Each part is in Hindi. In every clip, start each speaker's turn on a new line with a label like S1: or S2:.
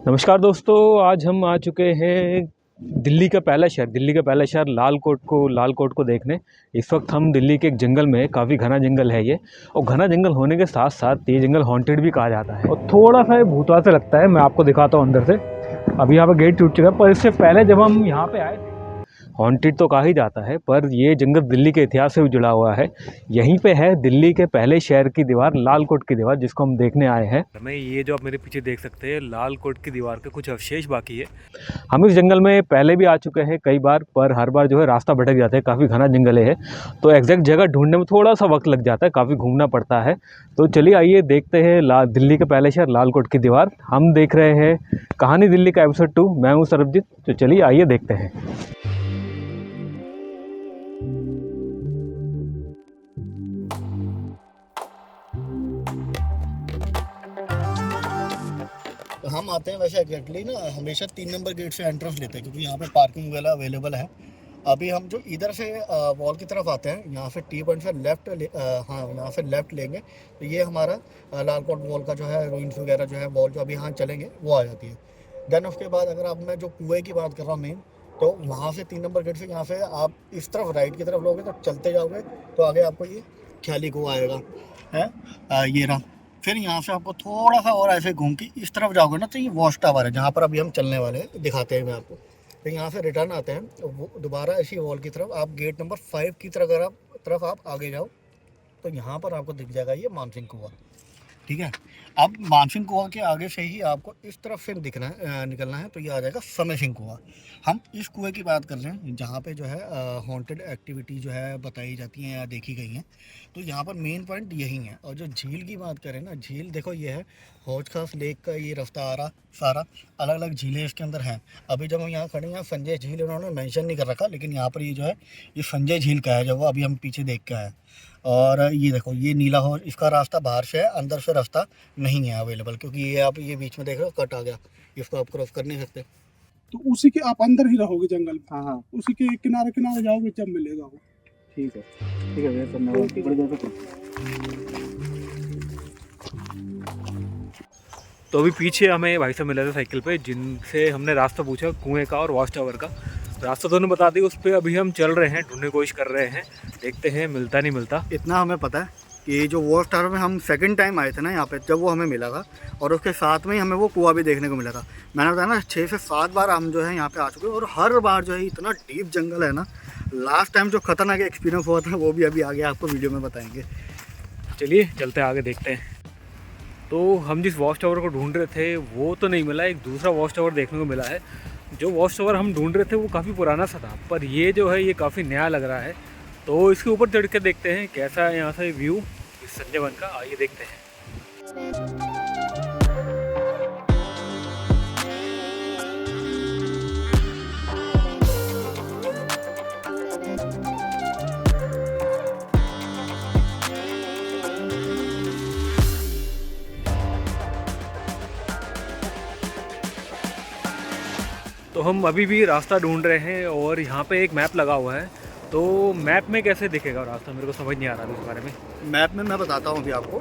S1: नमस्कार दोस्तों, आज हम आ चुके हैं दिल्ली का पहला शहर लाल कोट को देखने। इस वक्त हम दिल्ली के एक जंगल में, काफ़ी घना जंगल है ये, और घना जंगल होने के साथ साथ ये जंगल हॉन्टेड भी कहा जाता है और थोड़ा सा ये भूतवा से लगता है। मैं आपको दिखाता हूँ अंदर से। अभी यहाँ पे गेट टूट चुका है, पर इससे पहले जब हम यहाँ पे आए थे, हॉन्टेड तो कहा ही जाता है, पर ये जंगल दिल्ली के इतिहास से भी जुड़ा हुआ है। यहीं पे है दिल्ली के पहले शहर की दीवार, लाल कोट की दीवार, जिसको हम देखने आए हैं। हमें ये जो आप मेरे पीछे देख सकते हैं, लाल कोट की दीवार के कुछ अवशेष बाकी है। हम इस जंगल में पहले भी आ चुके हैं कई बार, पर हर बार जो है रास्ता भटक जाता है। काफ़ी घना जंगल है, तो एग्जैक्ट जगह ढूंढने में थोड़ा सा वक्त लग जाता है, काफ़ी घूमना पड़ता है। तो चलिए आइए देखते हैं दिल्ली के पहले शहर लाल कोट की दीवार। हम देख रहे हैं कहानी दिल्ली का एपिसोड 2। मैं हूँ सरबजीत, तो चलिए आइए देखते हैं।
S2: तो हम आते हैं वैसे एग्जैक्टली ना हमेशा 3 नंबर गेट से एंट्रेंस लेते हैं, क्योंकि यहाँ पे पार्किंग वगैरह अवेलेबल है। अभी हम जो इधर से वॉल की तरफ आते हैं, यहाँ से टी पॉइंट से यहाँ से लेफ्ट लेंगे तो ये हमारा लाल कोट वॉल का जो है रूइंस वगैरह जो है वॉल जो अभी यहाँ चलेंगे वो आ जाती है। देन उसके बाद अगर आप मैं जो कुएँ की बात कर रहा हूँ मेन, तो वहाँ से 3 नंबर गेट से यहाँ से आप इस तरफ राइट की तरफ लोगे तो चलते जाओगे तो आगे आपको ये ख्याली कुआँ आएगा है। ये रहा। फिर यहाँ से आपको थोड़ा सा और ऐसे घूम के इस तरफ जाओगे ना तो ये वॉच टावर है, जहाँ पर अभी हम चलने वाले हैं, दिखाते हैं मैं आपको। तो यहाँ से रिटर्न आते हैं तो वो दोबारा इसी वॉल की तरफ आप गेट नंबर 5 की तरफ आप आगे जाओ तो यहाँ पर आपको दिख जाएगा ये मानसिंह कुआं। ठीक है, अब मानसिंह कुआं के आगे से ही आपको इस तरफ से निकलना है तो ये आ जाएगा समय सिंह कुआं। हम इस कुएं की बात कर रहे हैं जहाँ पे जो है हॉन्टेड एक्टिविटी जो है बताई जाती हैं या देखी गई हैं। तो यहाँ पर मेन पॉइंट यही है। और जो झील की बात करें ना, झील देखो ये है हौज खास लेक का ये रास्ता आ रहा, सारा अलग अलग झीलें इसके अंदर हैं। अभी जब हम यहाँ खड़े हैं, संजय झील उन्होंने मेंशन नहीं कर रखा, लेकिन यहाँ पर ये जो है ये संजय झील का है, जो वो अभी हम पीछे देख के आए। और ये देखो ये नीला हौज, इसका रास्ता बाहर से है, अंदर से रास्ता नहीं है अवेलेबल, क्योंकि ये आप ये बीच में देख रहे हो कट आ गया, इसको आप क्रॉस कर नहीं सकते।
S3: तो उसी के आप अंदर ही रहोगे जंगल में।
S2: हाँ हाँ,
S3: उसी के किनारे किनारे जाओगे जब मिलेगा वो।
S2: ठीक है भैया, धन्यवाद, बड़ी देर तक।
S1: तो अभी पीछे हमें भाई साहब मिले थे साइकिल पे, जिनसे हमने रास्ता पूछा कुएं का और वॉच टावर का। रास्ता तो उन्होंने बता दिया, उस पर अभी हम चल रहे हैं, ढूंढने की कोशिश कर रहे हैं, देखते हैं मिलता नहीं मिलता।
S2: इतना हमें पता है कि जो वॉच टावर में हम सेकंड टाइम आए थे ना यहाँ पे, जब वो हमें मिला था और उसके साथ में ही हमें वो कुआं भी देखने को मिला था। मैंने बताया ना 6 से 7 बार हम जो है यहाँ पे आ चुके हैं और हर बार जो है इतना डीप जंगल है ना। लास्ट टाइम जो खतरनाक एक्सपीरियंस हुआ था वो भी अभी आगे आपको वीडियो में बताएंगे।
S1: चलिए चलते हैं आगे, देखते हैं। तो हम जिस वॉच टावर को ढूंढ रहे थे वो तो नहीं मिला, एक दूसरा वॉच टावर देखने को मिला है। जो वॉच टावर हम ढूंढ रहे थे वो काफ़ी पुराना सा था, पर ये जो है ये काफ़ी नया लग रहा है। तो इसके ऊपर चढ़ के देखते हैं कैसा है यहाँ से व्यू इस संजय वन का। आइए देखते हैं। तो हम अभी भी रास्ता ढूंढ रहे हैं और यहाँ पे एक मैप लगा हुआ है। तो मैप में कैसे दिखेगा रास्ता, मेरे को समझ नहीं आ रहा इस बारे में।
S2: मैप में मैं बताता हूँ अभी आपको।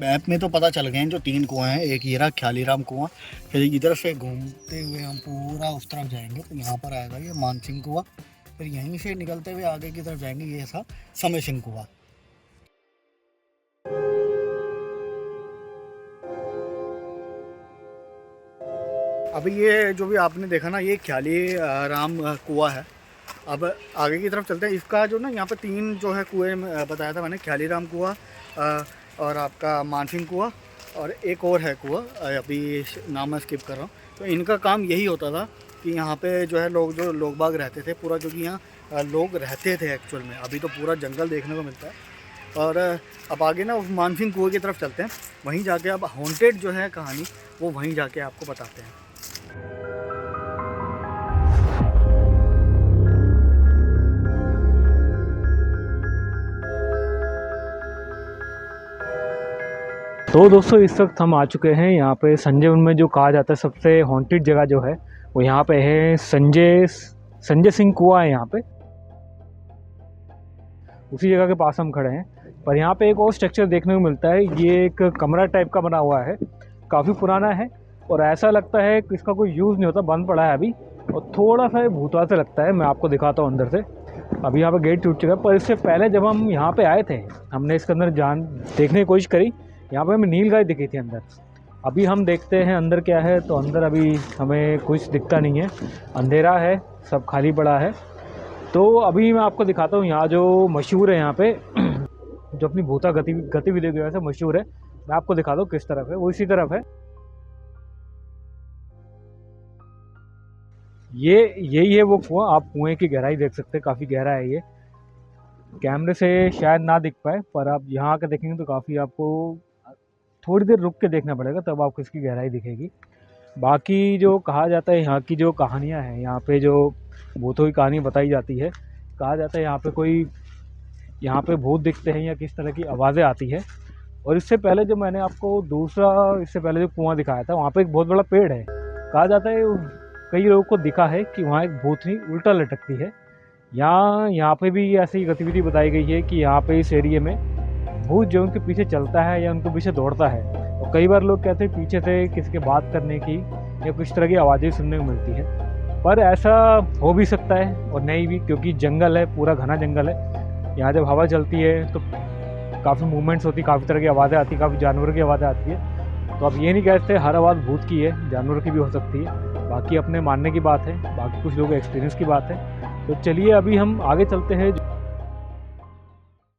S2: मैप में तो पता चल गए हैं जो 3 कुआं हैं। एक ये रहा ख्यालीराम कुआं, फिर इधर से घूमते हुए हम पूरा उस तरफ जाएंगे तो यहाँ पर आएगा ये मानसिंह कुआं। फिर यहीं से निकलते हुए आगे की तरफ जाएंगे, ये था समय सिंह कुआं। अभी ये जो भी आपने देखा ना, ये ख्याली राम कुआं है। अब आगे की तरफ चलते हैं। इसका जो ना यहाँ पे 3 जो है कुएं बताया था मैंने, ख्याली राम कुआं और आपका मानसिंह कुआं और एक और है कुआं, अभी नाम मैं स्किप कर रहा हूँ। तो इनका काम यही होता था कि यहाँ पे जो है जो लोग बाग रहते थे पूरा, जो कि यहाँ लोग रहते थे एक्चुअल में। अभी तो पूरा जंगल देखने को मिलता है। और अब आगे ना उस मानसिंह कुएं की तरफ चलते हैं, वहीं जाके अब हॉन्टेड जो है कहानी वो वहीं जाके आपको बताते हैं।
S1: तो दोस्तों इस वक्त हम आ चुके हैं यहाँ पे संजय वन में, जो कहा जाता है सबसे हॉन्टेड जगह जो है वो यहाँ पे है संजय सिंह कुआं है यहाँ पे। उसी जगह के पास हम खड़े हैं। पर यहाँ पे एक और स्ट्रक्चर देखने को मिलता है। ये एक कमरा टाइप का बना हुआ है, काफ़ी पुराना है और ऐसा लगता है कि इसका कोई यूज़ नहीं होता, बंद पड़ा है अभी, और थोड़ा सा ये भूतवा से लगता है। मैं आपको दिखाता हूँ अंदर से। अभी यहाँ पे गेट टूट चुका है, पर इससे पहले जब हम यहाँ पे आए थे, हमने इसके अंदर देखने की कोशिश करी। यहाँ पे हमें नील गाय दिखी थी अंदर। अभी हम देखते हैं अंदर क्या है। तो अंदर अभी हमें कुछ दिखता नहीं है, अंधेरा है, सब खाली पड़ा है। तो अभी मैं आपको दिखाता हूँ यहाँ जो मशहूर है, यहाँ पे जो अपनी भूता गतिविधि की वजह से मशहूर है, मैं आपको दिखाता हूँ किस तरफ है। वो इसी तरफ है। यही है वो कुआं। आप कुएं की गहराई देख सकते हैं, काफ़ी गहरा है ये। कैमरे से शायद ना दिख पाए, पर आप यहाँ आकर देखेंगे तो काफ़ी आपको थोड़ी देर रुक के देखना पड़ेगा, तब आपको इसकी गहराई दिखेगी। बाकी जो कहा जाता है, यहाँ की जो कहानियाँ हैं, यहाँ पे जो भूतों की कहानी बताई जाती है, कहा जाता है यहाँ पे भूत दिखते हैं या किस तरह की आवाज़ें आती है। और इससे पहले जो मैंने आपको इससे पहले जो कुआं दिखाया था, वहाँ पे एक बहुत बड़ा पेड़ है। कहा जाता है कई लोगों को दिखा है कि वहाँ एक भूतनी उल्टा लटकती है। यहाँ पे भी ऐसी गतिविधि बताई गई है कि यहाँ पे इस एरिया में भूत जो उनके पीछे चलता है या उनके पीछे दौड़ता है। और कई बार लोग कहते हैं पीछे से किसी के बात करने की या कुछ तरह की आवाज़ें सुनने को मिलती है, पर ऐसा हो भी सकता है और नहीं भी, क्योंकि जंगल है, पूरा घना जंगल है। यहाँ जब हवा चलती है तो काफ़ी मूवमेंट्स होती, काफ़ी तरह की आवाज़ें आती, काफ़ी जानवरों की आवाज़ें आती है। तो आप ये नहीं कहते हर आवाज़ भूत की है, जानवरों की भी हो सकती है। बाकी अपने मानने की बात है, बाकी कुछ लोगों के एक्सपीरियंस की बात है। तो चलिए अभी हम आगे चलते हैं।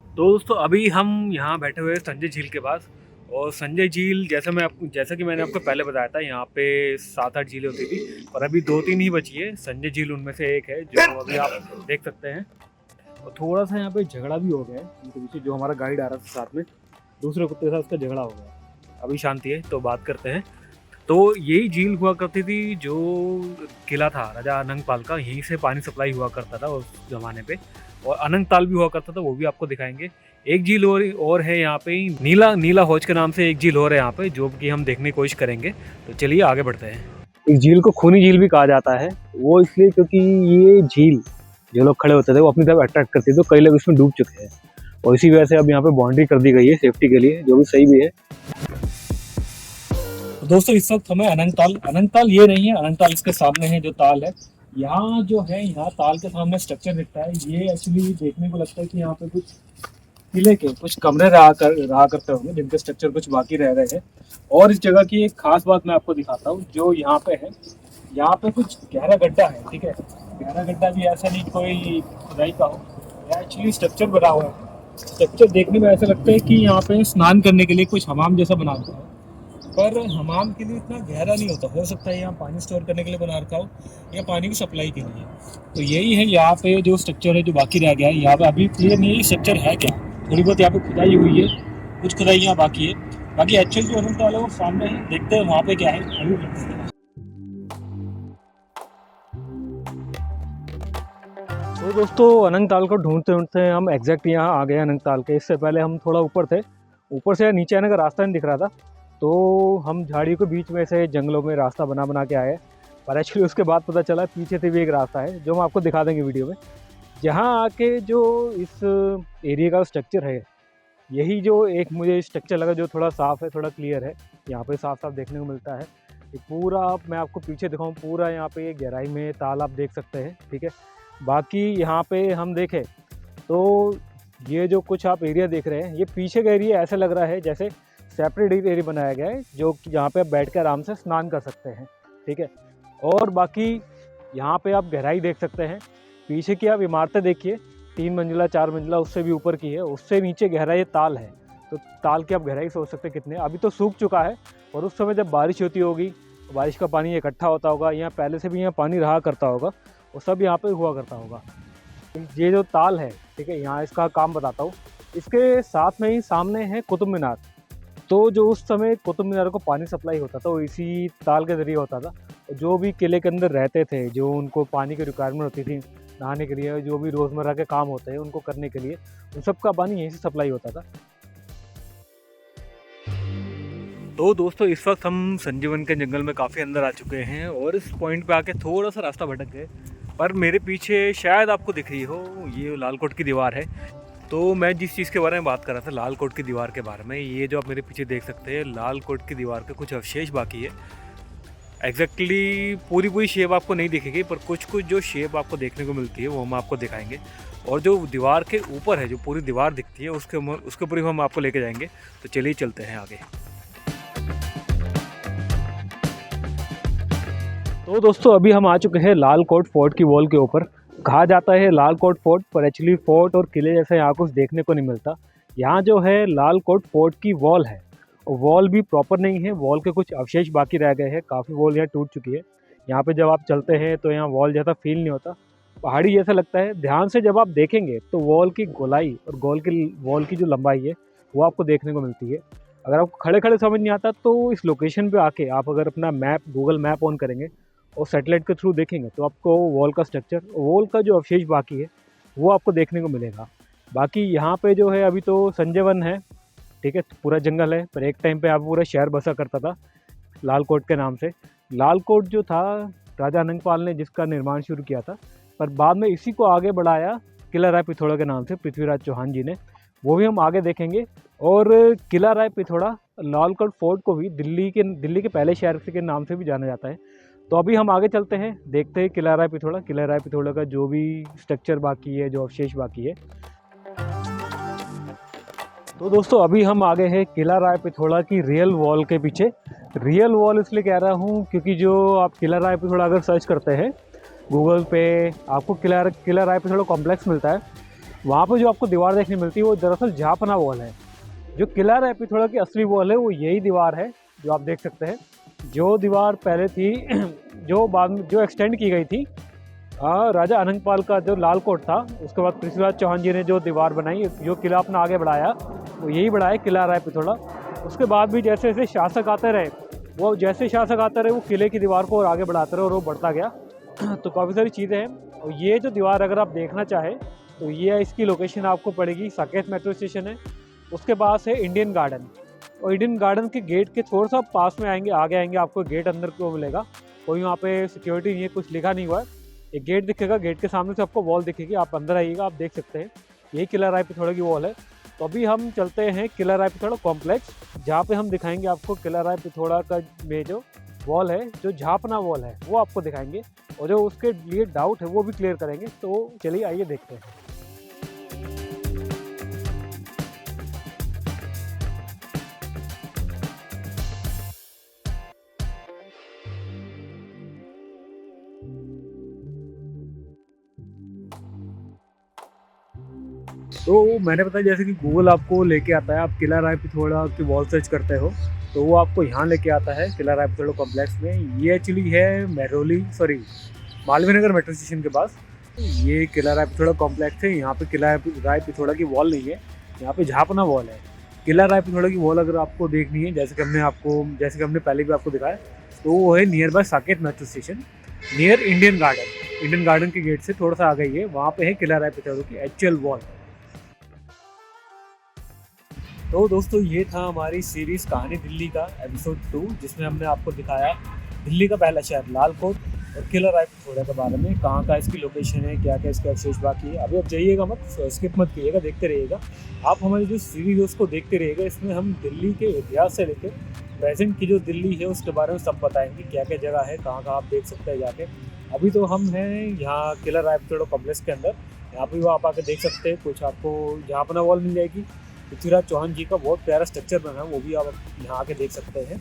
S1: दोस्तों अभी हम यहाँ बैठे हुए हैं संजय झील के पास। और संजय झील जैसा कि मैंने आपको पहले बताया था, यहाँ पे 7-8 झीलें होती थी, पर अभी 2-3 ही बची है। संजय झील उनमें से एक है, जो अभी आप देख सकते हैं। और थोड़ा सा यहाँ पे झगड़ा भी हो गया है उनके पीछे, जो हमारा गाइड आ रहा था साथ में, दूसरे कुत्ते के साथ उसका झगड़ा हो गया। अभी शांति है, तो बात करते हैं। तो यही झील हुआ करती थी जो किला था राजा अनंगपाल का, यहीं से पानी सप्लाई हुआ करता था उस ज़माने पे। और अनंगताल भी हुआ करता था, वो भी आपको दिखाएंगे। एक झील और है यहाँ पे, नीला हौज के नाम से एक झील और है यहाँ पे, जो कि हम देखने की कोशिश करेंगे। तो चलिए आगे बढ़ते हैं। इस झील को खूनी झील भी कहा जाता है, वो इसलिए क्योंकि ये झील जो लोग खड़े होते थे वो अपनी तरफ अट्रैक्ट करती थी, तो कई लोग इसमें डूब चुके हैं। और इसी वजह से अब यहाँ पे बाउंड्री कर दी गई है सेफ्टी के लिए, जो भी सही भी है। दोस्तों इस वक्त हमें अनंगताल ये नहीं है, अनंगताल इसके सामने है जो ताल है। यहाँ जो है, यहाँ ताल के सामने स्ट्रक्चर दिखता है। ये एक्चुअली देखने को लगता है कि यहाँ पे कुछ किले के कुछ कमरे रहा करते होंगे, जिनके स्ट्रक्चर कुछ बाकी रह रहे हैं। और इस जगह की एक खास बात मैं आपको दिखाता हूँ, जो यहाँ पे है, यहाँ पे कुछ गहरा गड्ढा है। ठीक है, गहरा गड्ढा भी ऐसा नहीं कोई खुदाई का हो, यहाँ एक्चुअली स्ट्रक्चर बना हुआ है। स्ट्रक्चर देखने में ऐसा लगता है कि यहाँ पे स्नान करने के लिए कुछ हमाम जैसा बना हुआ है, पर हमाम के लिए इतना गहरा नहीं होता। हो सकता है यहाँ पानी स्टोर करने के लिए बना रखा हो या पानी की सप्लाई के लिए। तो यही है यहाँ पे जो स्ट्रक्चर है जो बाकी रह गया है। यहाँ पे अभी क्लियर नहीं है स्ट्रक्चर है क्या, थोड़ी बहुत यहाँ पे खुदाई हुई है, कुछ खुदाई यहाँ बाकी है। बाकी एक्चुअल जो अनंतताल है वो सामने है, देखते हैं वहाँ पे क्या है। तो दोस्तों अनंतताल को ढूंढते ढूंढते हम एग्जैक्ट यहाँ आ गए अनंतताल के। इससे पहले हम थोड़ा ऊपर थे, ऊपर से नीचे आने का रास्ता नहीं दिख रहा था, तो हम झाड़ियों के बीच में से जंगलों में रास्ता बना के आए। पर एक्चुअली उसके बाद पता चला पीछे से भी एक रास्ता है, जो हम आपको दिखा देंगे वीडियो में। जहाँ आके जो इस एरिया का स्ट्रक्चर है, यही जो एक मुझे स्ट्रक्चर लगा जो थोड़ा साफ़ है, थोड़ा क्लियर है, यहाँ पे साफ साफ देखने को मिलता है। पूरा मैं आपको पीछे दिखाऊँ, पूरा यहाँ पे गहराई में ताल आप देख सकते हैं। ठीक है, बाकी यहाँ पे हम देखें तो ये जो कुछ आप एरिया देख रहे हैं, ये पीछे का एरिया ऐसा लग रहा है जैसे सेपरेट एरिया बनाया गया है, जो कि जहाँ पे आप बैठ कर आराम से स्नान कर सकते हैं। ठीक है, और बाकी यहाँ पे आप गहराई देख सकते हैं। पीछे की आप इमारतें देखिए, 3 मंजिला 4 मंजिला उससे भी ऊपर की है, उससे नीचे गहरा ये ताल है। तो ताल की आप गहराई सोच सकते हैं कितने। अभी तो सूख चुका है, और उस समय जब बारिश होती होगी, बारिश का पानी इकट्ठा होता होगा, यहाँ पहले से भी यहाँ पानी रहा करता होगा, वो सब यहाँ पे हुआ करता होगा। ये जो ताल है, ठीक है, यहाँ इसका काम बताता हूँ। इसके साथ में ही सामने है कुतुब मीनार। तो जो उस समय कुतुब मीनार को पानी सप्लाई होता था वो इसी ताल के ज़रिए होता था। जो भी किले के अंदर रहते थे, जो उनको पानी की रिक्वायरमेंट होती थी नहाने के लिए, जो भी रोज़मर्रा के काम होते हैं उनको करने के लिए, उन सब का पानी यहीं से सप्लाई होता था। तो दोस्तों इस वक्त हम संजीवन के जंगल में काफ़ी अंदर आ चुके हैं, और इस पॉइंट पे आके थोड़ा सा रास्ता भटक गए। पर मेरे पीछे शायद आपको दिख रही हो, ये लाल कोट की दीवार है। तो मैं जिस चीज़ के बारे में बात कर रहा था, लाल कोट की दीवार के बारे में, ये जो आप मेरे पीछे देख सकते हैं, लाल कोट की दीवार के कुछ अवशेष बाकी है। एग्जैक्टली पूरी शेप आपको नहीं दिखेगी, पर कुछ कुछ जो शेप आपको देखने को मिलती है वो हम आपको दिखाएंगे। और जो दीवार के ऊपर है, जो पूरी दीवार दिखती है, उसके ऊपर ही हम आपको लेके जाएंगे। तो चलिए चलते हैं आगे। तो दोस्तों अभी हम आ चुके हैं लाल कोट फोर्ट की वॉल के ऊपर। कहा जाता है लाल कोट फोर्ट, पर एक्चुअली फोर्ट और किले जैसा यहाँ कुछ देखने को नहीं मिलता। यहाँ जो है लाल कोट फोर्ट की वॉल है, वॉल भी प्रॉपर नहीं है, वॉल के कुछ अवशेष बाकी रह गए हैं, काफ़ी वॉल यहाँ टूट चुकी है। यहाँ पे जब आप चलते हैं तो यहाँ वॉल जैसा फील नहीं होता, पहाड़ी जैसा लगता है। ध्यान से जब आप देखेंगे तो वॉल की गोलाई और वॉल की जो लंबाई है वो आपको देखने को मिलती है। अगर आपको खड़े खड़े समझ नहीं आता तो इस लोकेशन पे आके आप अगर अपना मैप, गूगल मैप ऑन करेंगे और सैटेलाइट के थ्रू देखेंगे तो आपको वॉल का स्ट्रक्चर, वॉल का जो अवशेष बाकी है वो आपको देखने को मिलेगा। बाकी यहाँ पे जो है अभी तो संजय वन है, ठीक है, पूरा जंगल है, पर एक टाइम पे आप पूरा शहर बसा करता था लाल कोट के नाम से। लाल कोट जो था राजा अनंगपाल ने जिसका निर्माण शुरू किया था, पर बाद में इसी को आगे बढ़ाया किला राय पिथौड़ा के नाम से पृथ्वीराज चौहान जी ने, वो भी हम आगे देखेंगे। और किला राय पिथौड़ा, लाल कोट फोर्ट को भी दिल्ली के पहले शहर के नाम से भी जाना जाता है। तो अभी हम आगे चलते हैं, देखते हैं किला राय पिथौड़ा का जो भी स्ट्रक्चर बाकी है, जो अवशेष बाकी है। तो दोस्तों अभी हम आगे हैं किला राय पिथौड़ा की रियल वॉल के पीछे। रियल वॉल इसलिए कह रहा हूँ क्योंकि जो आप किला राय पिथौड़ा अगर सर्च करते हैं गूगल पे, आपको किला राय पिथौड़ा कॉम्प्लेक्स मिलता है। वहाँ पे जो आपको दीवार देखने मिलती है वो दरअसल झापना वॉल है। जो किला राय पिथौड़ा की असली वॉल है वो यही दीवार है जो आप देख सकते हैं। जो दीवार पहले थी, जो बाद में जो एक्सटेंड की गई थी राजा अनंगपाल का जो लाल कोट था, उसके बाद पृथ्वीराज चौहान जी ने जो दीवार बनाई, जो किला अपना आगे बढ़ाया, वो यही बढ़ाया किला राय पिथौड़ा। उसके बाद भी जैसे जैसे शासक आते रहे, वो जैसे शासक आते रहे वो किले की दीवार को और आगे बढ़ाते रहे और वो बढ़ता गया। तो काफ़ी सारी चीज़ें हैं। और ये जो दीवार अगर आप देखना चाहें तो ये इसकी लोकेशन आपको पड़ेगी, साकेत मेट्रो स्टेशन है, उसके पास है इंडियन गार्डन। और इंडियन गार्डन के गेट के थोड़ा सा पास में आएंगे, आगे आएंगे, आपको गेट अंदर को मिलेगा। कोई वहाँ पे सिक्योरिटी नहीं है, कुछ लिखा नहीं हुआ है। एक गेट दिखेगा, गेट के सामने से आपको वॉल दिखेगी, आप अंदर आइएगा, आप देख सकते हैं यही किला राय पिथौड़ा की वॉल है। तो अभी हम चलते हैं किला राय पिथौड़ा कॉम्प्लेक्स, जहाँ पे हम दिखाएंगे आपको किला राय पिथौड़ा का में जो वॉल है, जो झापना वॉल है, वो आपको दिखाएंगे और जो उसके लिए डाउट है वो भी क्लियर करेंगे। तो चलिए आइए देखते हैं। तो मैंने बताया जैसे कि गूगल आपको लेके आता है, आप किला राय पिथौड़ा की वॉल सर्च करते हो तो वो आपको यहाँ लेके आता है किला राय पिथौड़ा कॉम्प्लेक्स में। ये एक्चुअली है मालवीय नगर मेट्रो स्टेशन के पास। ये किला राय पिथौड़ा कॉम्प्लेक्स है। यहाँ पे किला राय पिथौड़ा की वॉल नहीं है, यहाँ पे झापना वॉल है। किला राय पिथौड़ा की वॉल अगर आपको देखनी है, जैसे कि हमने पहले भी आपको दिखाया, तो वो है near by Saket metro station, near Indian garden के गेट से थोड़ा सा आ गई है, वहाँ पे है किला राय पिथौड़ा की एक्चुअल वॉल। तो दोस्तों ये था हमारी सीरीज़ कहानी दिल्ली का एपिसोड 2, जिसमें हमने आपको दिखाया दिल्ली का पहला शहर लाल कोट और किला राय पिथौड़ा के बारे में, कहाँ का इसकी लोकेशन है, क्या क्या इसके अवशेष बाकी है। अभी आप जाइएगा मत, स्किप मत कीजिएगा, देखते रहिएगा। आप हमारी जो सीरीज है उसको देखते रहिएगा। इसमें हम दिल्ली के इतिहास से लेकर प्रेजेंट की जो दिल्ली है उसके बारे में सब बताएंगे, क्या क्या जगह है, कहाँ कहाँ आप देख सकते हैं जाके। अभी तो हम हैं यहाँ किला राय पिथौड़ा कॉम्प्लेक्स के अंदर, यहाँ पर आप आके देख सकते हैं। कुछ आपको यहाँ अपना वॉल मिल जाएगी, पृथ्वीराज चौहान जी का बहुत प्यारा स्ट्रक्चर बना है, वो भी आप यहाँ आके देख सकते हैं।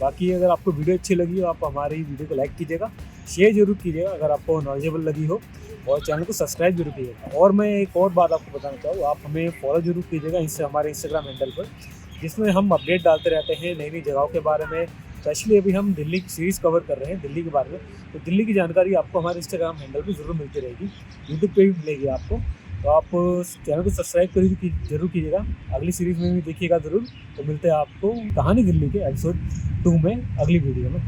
S1: बाकी अगर आपको वीडियो अच्छी लगी हो, आप हमारी वीडियो को लाइक कीजिएगा, शेयर जरूर कीजिएगा अगर आपको नॉलेजेबल लगी हो, और चैनल को सब्सक्राइब जरूर कीजिएगा। और मैं एक और बात आपको बताना चाहूँ, आप हमें फॉलो जरूर कीजिएगा इससे हमारे इंस्टाग्राम हैंडल पर, जिसमें हम अपडेट डालते रहते हैं नई नई जगहों के बारे में। स्पेशली अभी हम दिल्ली की सीरीज़ कवर कर रहे हैं दिल्ली के बारे में, तो दिल्ली की जानकारी आपको हमारे इंस्टाग्राम हैंडल पर जरूर मिलती रहेगी, यूट्यूब पर भी मिलेगी आपको। तो आप चैनल को सब्सक्राइब जरूर कीजिएगा, अगली सीरीज़ में भी देखिएगा ज़रूर। तो मिलते हैं आपको कहानी दिल्ली के एपिसोड 2 में, अगली वीडियो में।